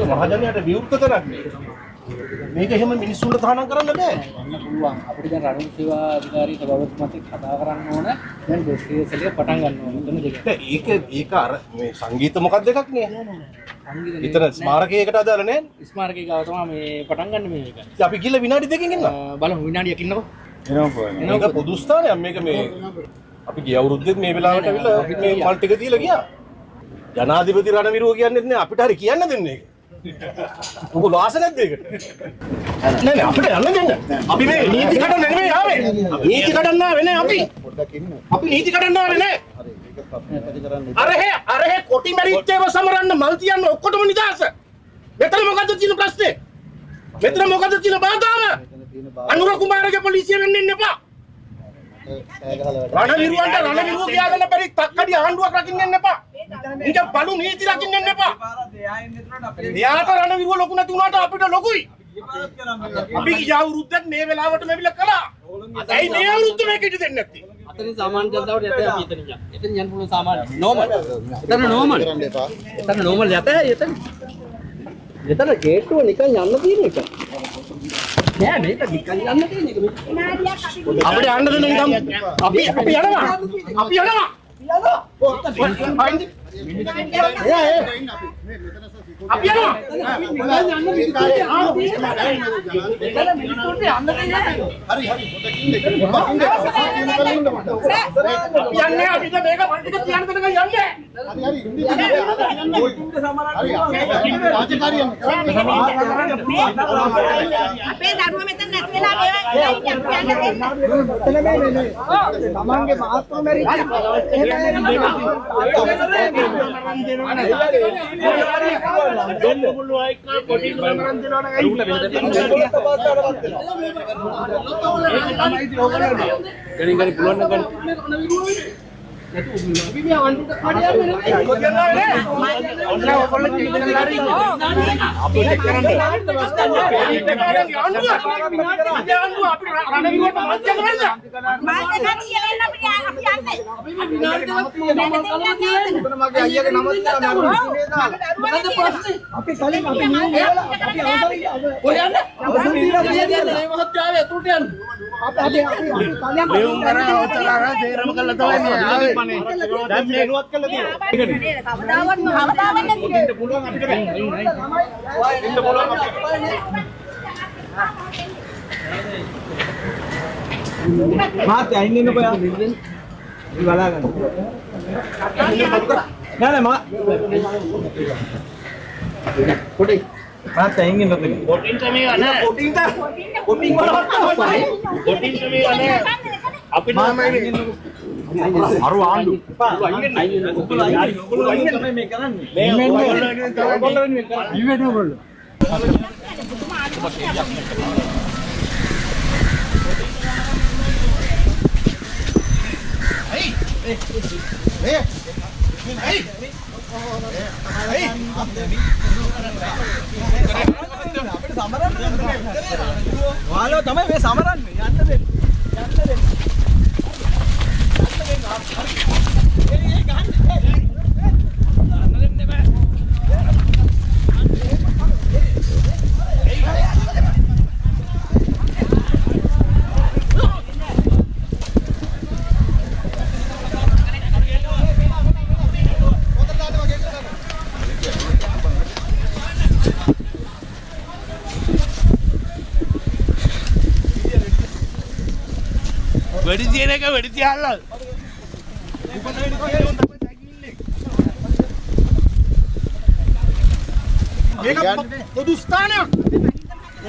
महाजनයාට විවෘත කරන්නේ මේක එහෙම මිනිස්සුන්ට තහනම් කරන්න බෑ. ගන්න පුළුවන්. අපිට දැන් රණවීර සේවා අධිකාරී සභාවත් කතා කරන්න ඕන. දැන් ඩොස්සියස් එක පටන් ගන්න ඕන. මෙතන දෙක. ඒක අර මේ සංගීත මොකක්ද එකක් නේ. සංගීත විතර ස්මාරකයකට අදාළ නෑ. ස්මාරකේ ගාව තමයි මේ පටන් ගන්න මේක. ඉතින් අපි ගිහලා විනාඩි දෙකකින් එන්න. බලමු විනාඩියක් ඉන්නකෝ. මේක පොදු ස්ථානයක් මේක මේ අපි ගිය අවුරුද්දෙත් මේ වෙලාවට අවිල්ලා මේ මල් ටික දීලා ගියා. ජනාධිපති රණවිරුව කියන්නේ නැහැ අපිට හරි කියන්න දෙන්නේ ඒක. ඔක ලාස නැද්ද ඒකට? නෑ අපිට යන්න දෙන්න. අපි මේ නීති කඩන්න නෙමෙයි ආවේ. නීති කඩන්න ආවේ නෑ අපි. පොඩ්ඩක් ඉන්න. අපි නීති කඩන්න ආවේ නෑ. හරි ඒක ප්‍රශ්නයක් කරන්න. අරහෙ කොටි මැරිච්චේව සමරන්න මල් තියන්න ඔක්කොටම නිදාස. මෙතන මොකද්ද තියෙන ප්‍රශ්නේ? මෙතන මොකද්ද තියෙන බාධාව? අනුර කුමාරගේ පොලිසිය වෙන්න ඉන්න එපා. රණවිරුව කියාගන්න බැරි තක්කඩි ආණ්ඩුවක් රකින්න එන්න එපා. ඉතින් බලු නීති රකින්න එන්න එපා. එයාට රණවිරුව ලොකු නැති වුණාට අපිට ලොකුයි. අපි ගිය අවුරුද්දත් මේ වෙලාවට මෙවිල කළා. ඇයි මේ අවුරුද්ද මේක ඉඳ දෙන්නේ නැත්තේ? අතනින් සාමාන්‍ය ජනතාවට යතේ අපි එතන යන්න. එතන යන්න පුළුවන් සාමාන්‍ය. නෝමල්. එතන නෝමල්. එතන නෝමල් යතේ එතන. එතන ගේට්ටුව නිකන් යන්න තියෙන එක. නෑ මේක නිකන් යන්න තියෙන එක. අපිට යන්න දෙන්න නිකන් අපි යනවා. අපි යනවා. අපි යනවා. වෙඩි තියෙන එක වෙඩි තියලා මේක පොදු ස්ථානයක්.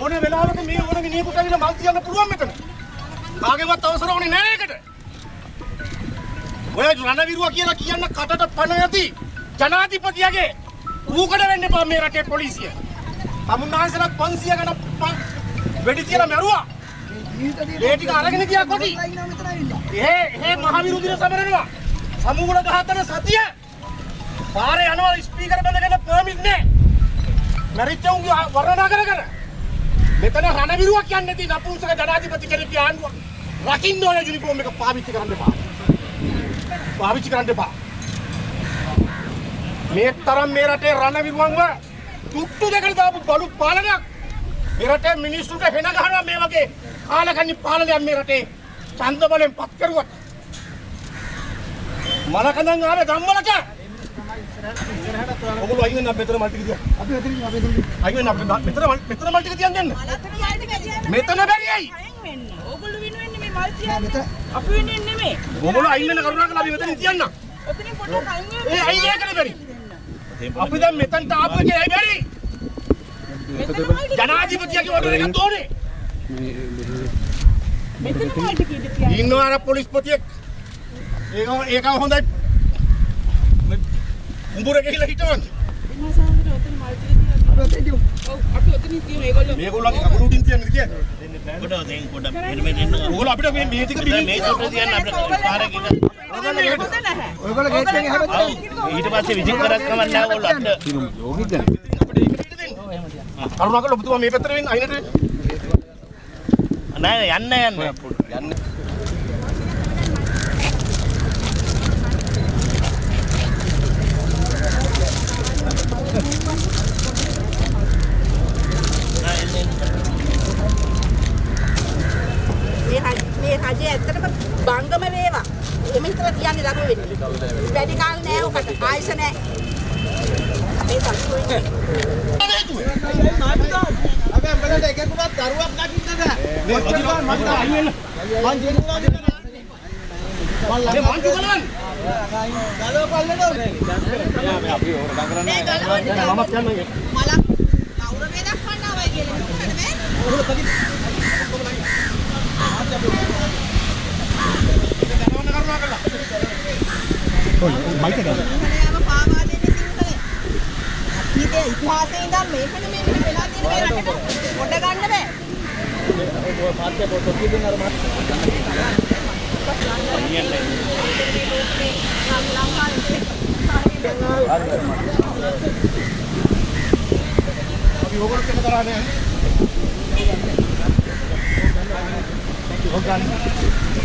ඕන වෙලාවක මේ ඕන මිනිහෙකුට ඇවිල්ලා මල් තියන්න පුළුවන් මෙතන. කාගේවත් අවසර ඕනේ නැහැ ඒකට. ඔය රණවිරුවා කියලා කියන්න කටට පණ නැති ජනාධිපතියගේ ඌකට වෙන්න එපා මේ රටේ පොලිසිය. තමුන්නාන්සලා 500 ගණන් වෙඩි තියලා මැරුවා. ඒ ටික අරගෙන ගියා කොටි. ඒ මහ විරෝධීව සමරනවා. සමුගුණ 14 සතිය. පාරේ යනවා ස්පීකර් බඳගෙන පර්මිට් නෑ. මැරිච්ච උන්ගේ වර්ණනා කර. මෙතන රණවිරුවා කියන්නේ නැති නපුංසක ජනාධිපති කෙනෙක් ආණ්ඩුව. රකින්න ඕනේ යුනිෆෝම් එක පාවිච්චි කරන්න එපා. පාවිච්චි කරන්න එපා. මේ තරම් මේ රටේ රණවිරුවන්ව තුට්ටු දෙකට දාපු බලු පාලනයක් මේ රටේ මිනිස්සුන්ට හෙන ගහනවා මේ වගේ කාලකන්ණි පාලනයක් මේ රටේ ඡන්ද බලෙන් පත් කරුවත් මලකඳන් ආවේ ගම්වලට ඔගොල්ලෝ අයින් වෙන්න මෙතන මල් ටික තියන්න අපි මෙතන අයින් වෙන්න මෙතන මල් ටික තියන්න දෙන්න මෙතන බැරියයි ඕගොල්ලෝ වෙනුවෙන්නේ මේ මල් තියන්න අපි වෙනුවෙන්නේ නෙමෙයි ඔගොල්ලෝ අයින් වෙන්න කරුණාකරලා අපි මෙතනින් තියන්න ඔතනින් පොඩ්ඩක් අයින් වෙන්න ඒ අයින් ඒකනේ බැරි අපි දැන් මෙතනට ආපු එකේ ඇයි බැරි ජනාධිපතියගේ ඔඩර් එකක් තෝරේ මෙතන මල් ටික ඉඳ තියන්න ඉන්නවා අර පොලිස්පතියෙක් ඒක හොඳයි උඹුර ගිහිල්ලා හිටවන්න මහසාමට ඔතන මල් ටික තියන්න අපි ඔතනින් තියමු ඒගොල්ලෝ මේගොල්ලන්ගේ කකුල උඩින් තියන්නද කියන්නේ කොට දැන් කොට මෙන්න එන්න ඕගොල්ලෝ අපිට මේ ටික බිහි මේ චොට්ට තියන්න අපිට පාරේ ගිහින් ඔයගොල්ලෝ ගේට් එකේ හැබැයි ඊට පස්සේ විසින් කරත් කමක් නැහැ ඕගොල්ලෝ අපිට කරුණාකරලා ඔබතුමා මේ පැත්තට වෙන්න අයිනට නෑ යන්න මේ රජය ඇත්තටම බංගම වේවා. එහෙම හිතලා තියන්නේ දරුවෝ වෙන්නේ. වැඩි කාල නෑ ඔකට. ආයස නෑ. අපේ සතුටු වෙන්නේ. අපේ උඹලට එකෙකුටත් දරුවක් නැගින්න බෑ. මං අයින් වෙන්න. මං ජීවිතේ මේ මං දුකලන් ගලව පල්ලට අපි ඕර ගම් කරන්න මම කියන්නේ මලක් කවුරු වේදක් වන්නවයි කියලා මොකද මේ? මයික් එක ගන්න. මලයාම පාවා දෙන්නේ සිංහලේ. අතීතයේ ඉතිහාසයේ ඉඳන් මේකනේ මේ වෙලා තියෙන මේ රටට පොඩ ගන්න බෑ. ඔය පාත්‍ය පොතක් කියන අර මාත් අපි ඕගොල්ලෝ කෙන කරානේ. ඔග්ගානේ